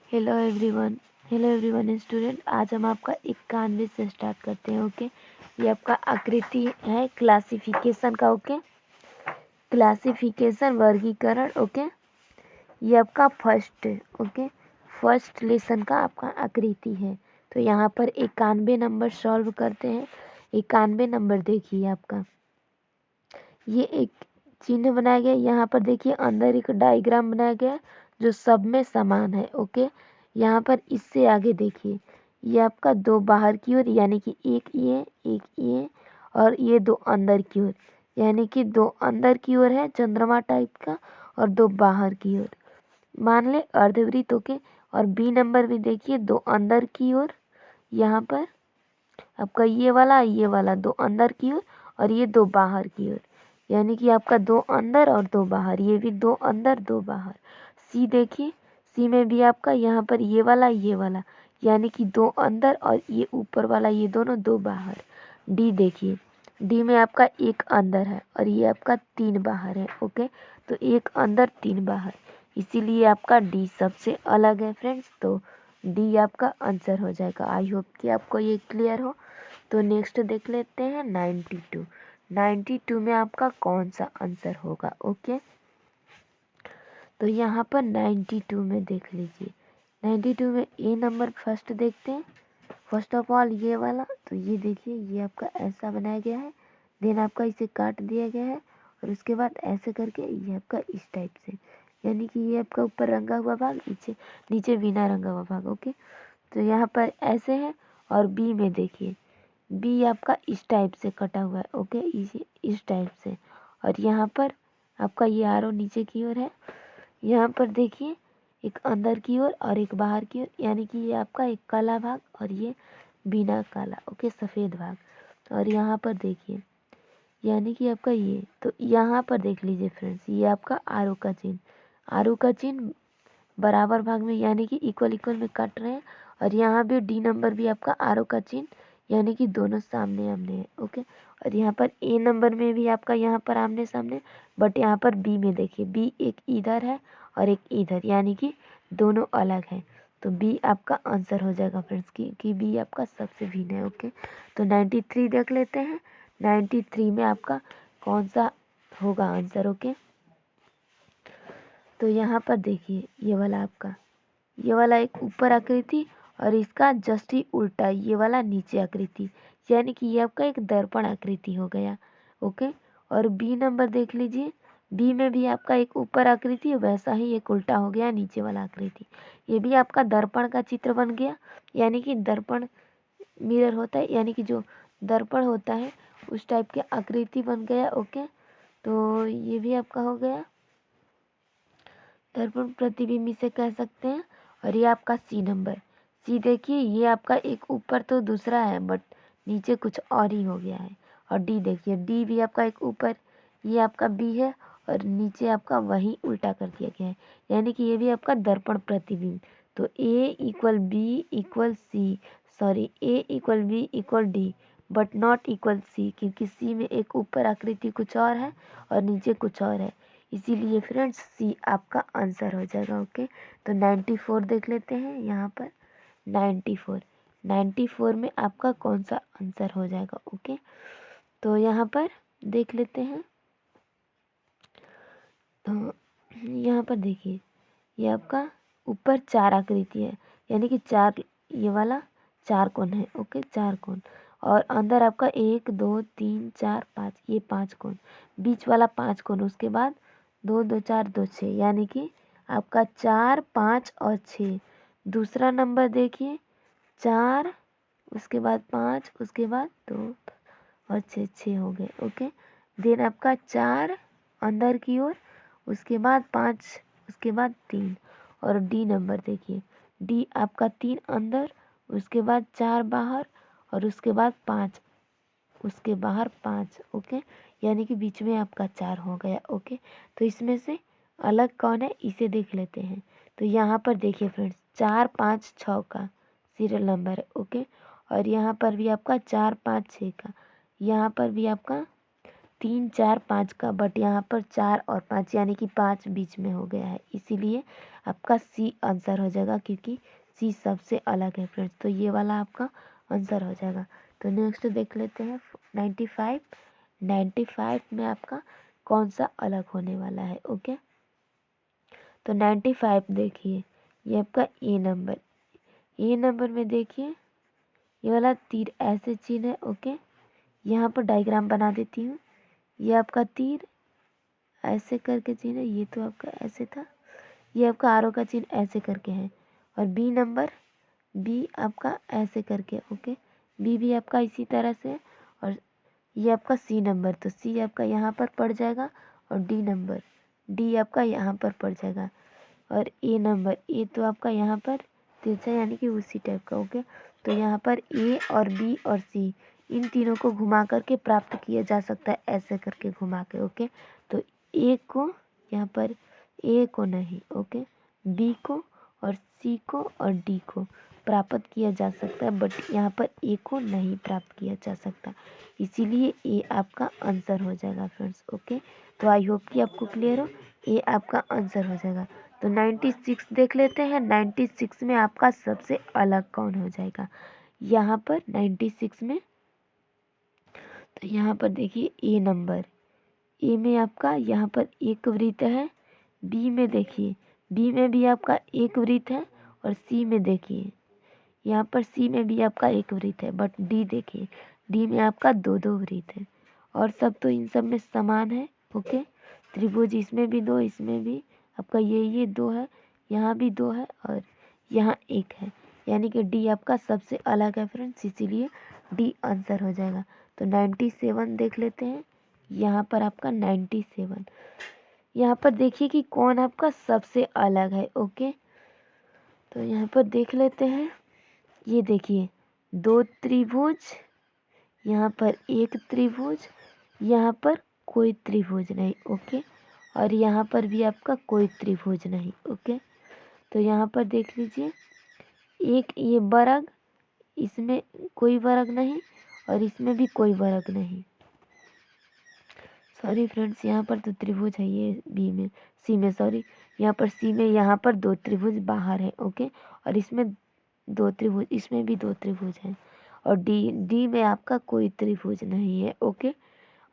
Hello everyone. Hello everyone student, आज हम आपका 91 से स्टार्ट करते हैं। ओके, ये आपका आकृति है क्लासिफिकेशन का। ओके, क्लासिफिकेशन वर्गीकरण। ओके, ये आपका फर्स्ट फर्स्ट लेसन का आपका आकृति है। तो यहाँ पर 91 नंबर सॉल्व करते हैं। 91 नंबर देखिए आपका, ये एक चिन्ह बनाया गया। यहाँ पर देखिए अंदर एक डायग्राम बनाया गया जो सब में समान है। ओके, यहाँ पर इससे आगे देखिए, ये आपका दो बाहर की ओर यानी कि एक ये और ये दो अंदर की ओर यानी कि दो अंदर की ओर है चंद्रमा टाइप का और दो बाहर की ओर मान ले अर्धवृत्त। ओके, और बी नंबर भी देखिए दो अंदर की ओर, यहाँ पर आपका ये वाला दो अंदर की ओर और ये दो बाहर की ओर यानी कि आपका दो अंदर और दो बाहर, ये भी दो अंदर दो बाहर। सी देखिए, सी में भी आपका यहाँ पर ये वाला यानी कि दो अंदर और ये ऊपर वाला ये दोनों दो बाहर। डी देखिए, डी में आपका एक अंदर है और ये आपका तीन बाहर है। ओके, तो एक अंदर तीन बाहर, इसीलिए आपका डी सबसे अलग है फ्रेंड्स। तो डी आपका आंसर हो जाएगा। आई होप कि आपको ये क्लियर हो। तो नेक्स्ट देख लेते हैं 92। 92 में आपका कौन सा आंसर होगा। ओके, तो यहाँ पर 92 में देख लीजिए, 92 में ए नंबर फर्स्ट देखते हैं। फर्स्ट ऑफ ऑल ये वाला, तो ये देखिए ये आपका ऐसा बनाया गया है, देन आपका इसे काट दिया गया है और उसके बाद ऐसे करके ये आपका इस टाइप से, यानी कि ये आपका ऊपर रंगा हुआ भाग, नीचे बिना रंगा हुआ भाग। ओके, तो यहाँ पर ऐसे है। और बी में देखिए, बी आपका इस टाइप से कटा हुआ है। ओके, इस टाइप से, और यहाँ पर आपका ये आरो नीचे की ओर है। यहाँ पर देखिए एक अंदर की ओर और एक बाहर की ओर, यानी कि ये आपका एक काला भाग और ये बिना काला, ओके, सफ़ेद भाग। और यहाँ पर देखिए यानी कि आपका ये, तो यहाँ पर देख लीजिए फ्रेंड्स, ये आपका आरो का चिन्ह, आरो का चिन्ह बराबर भाग में यानी कि इक्वल इक्वल में काट रहे हैं। और यहाँ भी डी नंबर भी आपका आरो का चिन्ह यानी कि दोनों सामने आमने है। ओके, और यहाँ पर ए नंबर में भी आपका यहाँ पर आमने सामने, बट यहाँ पर बी में देखिए, बी एक इधर है और एक इधर यानी कि दोनों अलग है। तो बी आपका आंसर हो जाएगा फ्रेंड्स कि बी आपका सबसे भिन्न है। ओके, तो 93 देख लेते हैं। 93 में आपका कौन सा होगा आंसर। ओके, तो यहाँ पर देखिए ये वाला आपका, ये वाला एक ऊपर आकृति और इसका जस्ट ही उल्टा ये वाला नीचे आकृति, यानी कि ये आपका एक दर्पण आकृति हो गया। ओके, और बी नंबर देख लीजिए, बी में भी आपका एक ऊपर आकृति वैसा ही एक उल्टा हो गया नीचे वाला आकृति, ये भी आपका दर्पण का चित्र बन गया, यानी कि दर्पण मिरर होता है यानी कि जो दर्पण होता है उस टाइप के आकृति बन गया। ओके, तो ये भी आपका हो गया दर्पण प्रतिबिंब इसे कह सकते हैं। और ये आपका सी नंबर, सी देखिए ये आपका एक ऊपर तो दूसरा है बट नीचे कुछ और ही हो गया है। और डी देखिए, डी भी आपका एक ऊपर, ये आपका बी है और नीचे आपका वही उल्टा कर दिया गया है, यानी कि ये भी आपका दर्पण प्रतिबिंब। तो A equal B equal C, sorry A equal B equal D but not equal C, क्योंकि सी में एक ऊपर आकृति कुछ और है और नीचे कुछ और है, इसीलिए फ्रेंड्स सी आपका आंसर हो जाएगा। ओके, तो 94 देख लेते हैं यहाँ पर। 94 में आपका कौन सा आंसर हो जाएगा। ओके, तो यहाँ पर देख लेते हैं। तो यहाँ पर देखिए ये आपका ऊपर चार आकृति है, यानी कि चार, ये वाला चार कोण है। ओके, चार कोण, और अंदर आपका एक दो तीन चार पाँच, ये पांच कोण, बीच वाला पांच कोण, उसके बाद दो दो चार दो छः, यानी कि आपका चार पाँच और छः। दूसरा नंबर देखिए, चार उसके बाद पाँच उसके बाद दो और छः, छः हो गए। ओके, देन आपका चार अंदर की ओर, उसके बाद पाँच, उसके बाद तीन। और डी नंबर देखिए, डी आपका तीन अंदर, उसके बाद चार बाहर और उसके बाद पाँच, उसके बाहर पाँच। ओके, यानी कि बीच में आपका चार हो गया। ओके, तो इसमें से अलग कौन है इसे देख लेते हैं। तो यहाँ पर देखिए फ्रेंड्स, चार पाँच छः का सीरियल नंबर है। ओके, और यहाँ पर भी आपका चार पाँच छः का, यहाँ पर भी आपका तीन चार पाँच का, बट यहाँ पर चार और पाँच यानी कि पाँच बीच में हो गया है, इसीलिए आपका सी आंसर हो जाएगा, क्योंकि सी सबसे अलग है फ्रेंड्स। तो ये वाला आपका आंसर हो जाएगा। तो नेक्स्ट देख लेते हैं 95। 95 में आपका कौन सा अलग होने वाला है। ओके, तो 95 देखिए, ये आपका ए नंबर। ए नंबर में देखिए ये वाला तीर ऐसे चिन्ह है। ओके, यहाँ पर डायग्राम बना देती हूँ। ये आपका तीर ऐसे करके चिन्ह है, ये तो आपका ऐसे था। ये आपका आरो का चिन्ह ऐसे करके है। और बी नंबर, बी आपका ऐसे करके। ओके, बी भी आपका इसी तरह से है। और ये आपका सी नंबर, तो सी आपका यहाँ पर पड़ जाएगा। और डी नंबर, डी आपका यहाँ पर पड़ जाएगा। और ए नंबर, ए तो आपका यहाँ पर तिरछा यानी कि उसी टाइप का। ओके, तो यहाँ पर ए और बी और सी इन तीनों को घुमा करके प्राप्त किया जा सकता है, ऐसे करके घुमा के। ओके, तो ए को यहाँ पर, ए को नहीं, ओके, बी को और सी को और डी को प्राप्त किया जा सकता है, बट यहाँ पर ए को नहीं प्राप्त किया जा सकता, इसीलिए ए आपका आंसर हो जाएगा फ्रेंड्स। ओके, तो आई होप कि आपको क्लियर हो, ए आपका आंसर हो जाएगा। तो 96 देख लेते हैं। 96 में आपका सबसे अलग कौन हो जाएगा यहाँ पर 96 में। तो यहाँ पर देखिए ए नंबर, ए में आपका यहाँ पर एक वृत्त है। बी में देखिए, बी में भी आपका एक वृत्त है। और सी में देखिए, यहाँ पर सी में भी आपका एक वृत्त है। बट डी देखिए, डी में आपका दो दो वृत्त है। और सब तो इन सब में समान है। ओके, त्रिभुज इसमें भी दो, इसमें भी आपका ये दो है, यहाँ भी दो है और यहाँ एक है, यानी कि डी आपका सबसे अलग है फ्रेंड्स, इसीलिए डी आंसर हो जाएगा। तो 97 देख लेते हैं। यहाँ पर आपका 97, यहाँ पर देखिए कि कौन आपका सबसे अलग है। ओके, तो यहाँ पर देख लेते हैं। ये देखिए दो त्रिभुज, यहाँ पर एक त्रिभुज, यहाँ पर कोई त्रिभुज नहीं। ओके, और यहाँ पर भी आपका कोई त्रिभुज नहीं। ओके, तो यहाँ पर देख लीजिए, एक ये वर्ग, इसमें कोई वर्ग नहीं और इसमें भी कोई वर्ग नहीं। सॉरी फ्रेंड्स, यहाँ पर तो त्रिभुज है, ये बी में, सी में, सॉरी, यहाँ पर सी में, यहाँ पर दो त्रिभुज बाहर है। ओके, और इसमें दो त्रिभुज, इसमें भी दो त्रिभुज है। और डी में आपका कोई त्रिभुज नहीं है। ओके,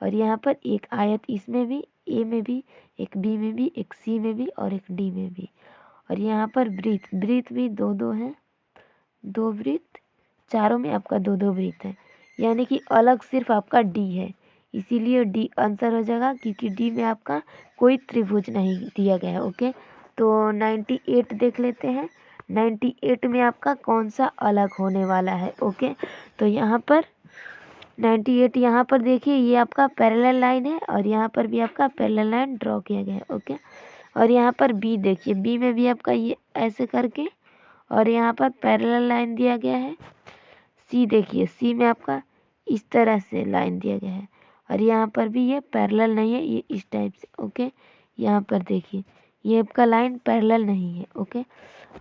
और यहाँ पर एक आयत, इसमें भी, ए में भी, एक बी में भी, एक सी में भी और एक डी में भी। और यहाँ पर वृत्त, वृत्त भी दो दो है, दो वृत्त, चारों में आपका दो दो वृत्त है, यानी कि अलग सिर्फ आपका डी है, इसीलिए डी आंसर हो जाएगा, क्योंकि डी में आपका कोई त्रिभुज नहीं दिया गया है। ओके, तो 98 देख लेते हैं। 98 में आपका कौन सा अलग होने वाला है। ओके, तो यहाँ पर 98, यहाँ पर देखिए ये आपका पैरेलल लाइन है और यहाँ पर भी आपका पैरेलल लाइन ड्रॉ किया गया है। ओके, और यहाँ पर बी देखिए, बी में भी आपका ये ऐसे करके और यहाँ पर पैरेलल लाइन दिया गया है। सी देखिए, सी में आपका इस तरह से लाइन दिया गया है और यहाँ पर भी ये पैरेलल नहीं है, ये इस टाइप से। ओके, यहाँ पर देखिए ये आपका लाइन पैरेलल नहीं है। ओके,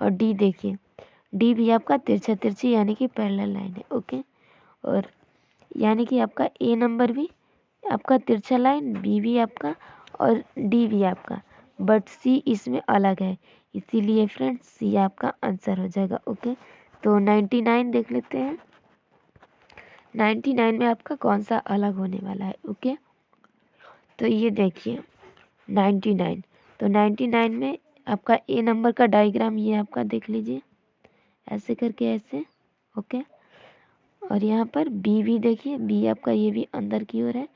और डी देखिए, डी भी आपका तिरछा तिरछी यानी कि पैरेलल लाइन है। ओके, और यानी कि आपका ए नंबर भी आपका तिरछा लाइन, बी भी आपका और डी भी आपका, बट सी इसमें अलग है, इसीलिए फ्रेंड्स सी आपका आंसर हो जाएगा। ओके, तो 99 देख लेते हैं। 99 में आपका कौन सा अलग होने वाला है। ओके, तो ये देखिए 99, तो 99 में आपका ए नंबर का डायग्राम ये आपका देख लीजिए, ऐसे करके ऐसे। ओके, और यहाँ पर बी भी देखिए, बी आपका ये भी अंदर की ओर है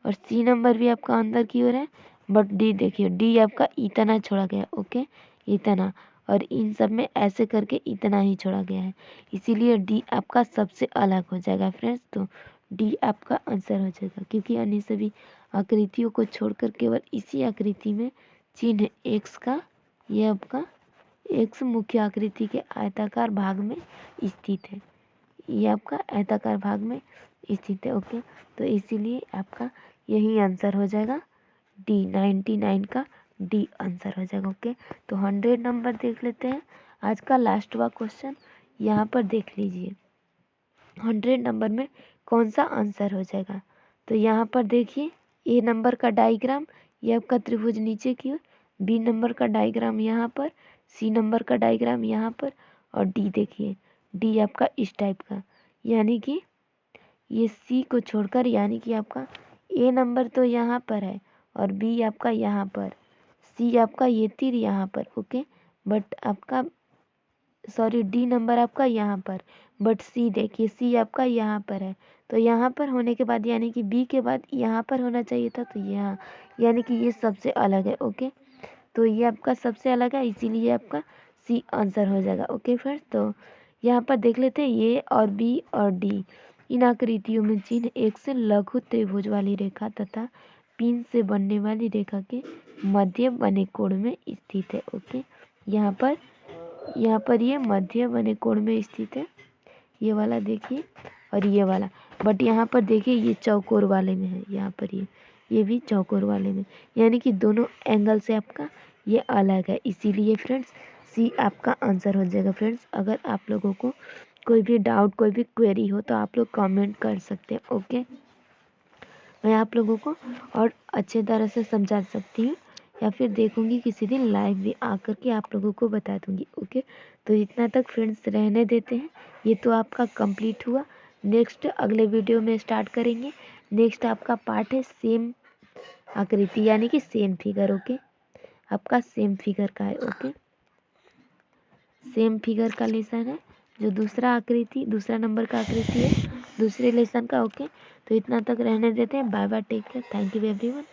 और सी नंबर भी आपका अंदर की ओर है, बट डी देखिए, डी आपका इतना छोड़ा गया। ओके, इतना, और इन सब में ऐसे करके इतना ही छोड़ा गया है, इसीलिए डी आपका सबसे अलग हो जाएगा फ्रेंड्स। तो डी आपका आंसर हो जाएगा, क्योंकि अन्य सभी आकृतियों को छोड़कर केवल इसी आकृति में चिन्ह एक्स का, ये आपका एक्स मुख्य आकृति के आयताकार भाग में स्थित है, ये आपका आयताकार भाग में स्थित है। ओके, तो इसीलिए आपका यही आंसर हो जाएगा, डी 99 का डी आंसर हो जाएगा। ओके, तो 100 नंबर देख लेते हैं। आज का लास्ट वाला क्वेश्चन यहाँ पर देख लीजिए, 100 नंबर में कौन सा आंसर हो जाएगा। तो यहाँ पर देखिए ए नंबर का डायग्राम, ये आपका त्रिभुज नीचे की ओर, बी नंबर का डायग्राम यहाँ पर, सी नंबर का डायग्राम यहाँ पर, और डी देखिए, डी आपका इस टाइप का, यानी कि ये सी को छोड़कर, यानी कि आपका ए नंबर तो यहाँ पर है और बी आपका यहाँ पर, सी आपका ये तीर यहाँ पर, ओके, बट आपका सॉरी डी नंबर आपका यहाँ पर, बट सी देखिए, सी आपका यहाँ पर है। तो यहाँ पर होने के बाद यानी कि बी के बाद यहाँ पर होना चाहिए था, तो यहाँ, यानी कि ये सबसे अलग है, ओके। तो ये आपका सबसे अलग है, इसीलिए आपका सी आंसर हो जाएगा, ओके फ्रेंड्स। तो यहाँ पर देख लेते हैं, ये और बी और डी इन आकृतियों में चिन्ह एक से लघु त्रिभुज वाली रेखा तथा पिन से बनने वाली रेखा के मध्य बने कोण में स्थित है, ओके। यहाँ पर ये मध्य बने कोण में स्थित है, ये वाला देखिए और ये वाला, बट यहाँ पर देखिए ये चौकोर वाले में है, यहाँ पर ये भी चौकोर वाले में, यानी कि दोनों एंगल से आपका ये अलग है, इसीलिए फ्रेंड्स सी आपका आंसर हो जाएगा। फ्रेंड्स अगर आप लोगों को कोई भी डाउट, कोई भी क्वेरी हो तो आप लोग कमेंट कर सकते हैं, ओके। मैं आप लोगों को और अच्छे तरह से समझा सकती हूँ, या फिर देखूंगी किसी दिन लाइव भी आकर के आप लोगों को बता दूंगी, ओके। तो इतना तक फ्रेंड्स रहने देते हैं, ये तो आपका कंप्लीट हुआ। नेक्स्ट अगले वीडियो में स्टार्ट करेंगे। नेक्स्ट आपका पार्ट है सेम आकृति, यानी कि सेम फिगर, ओके। आपका सेम फिगर का है, ओके, सेम फिगर का लेसन है, जो दूसरा नंबर का आकृति है दूसरे लेसन का, ओके। तो इतना तक रहने देते हैं। Bye bye, take care, thank you everyone.